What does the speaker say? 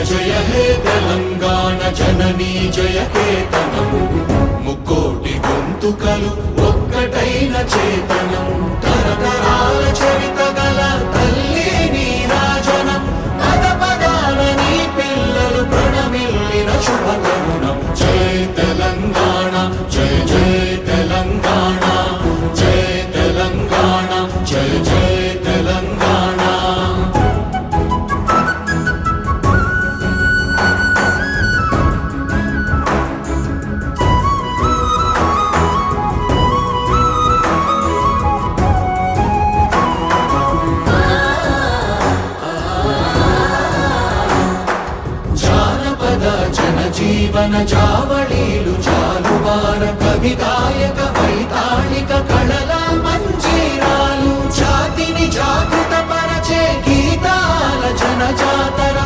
జయ హే తెలంగాణ జననీ జయ కేతనం ముక్కోటి గొంతుకలు ఒక్కటైన చేతనం తరతరాల చరిత గల తల్లి నీరాజనం పద పదాన నీ పిల్లలు ప్రణమిల్లిన శుభతరుణం జయ తెలంగాణ జయ జయ తెలంగాణ జయ తెలంగాణ జయ జయ తెలంగాణ జీవన జావళీలు జాలువార కవి గాయక వైతాళిక కళల మంజీరాలు జాతిని జాగృత పరచే గీతాల జనజాతర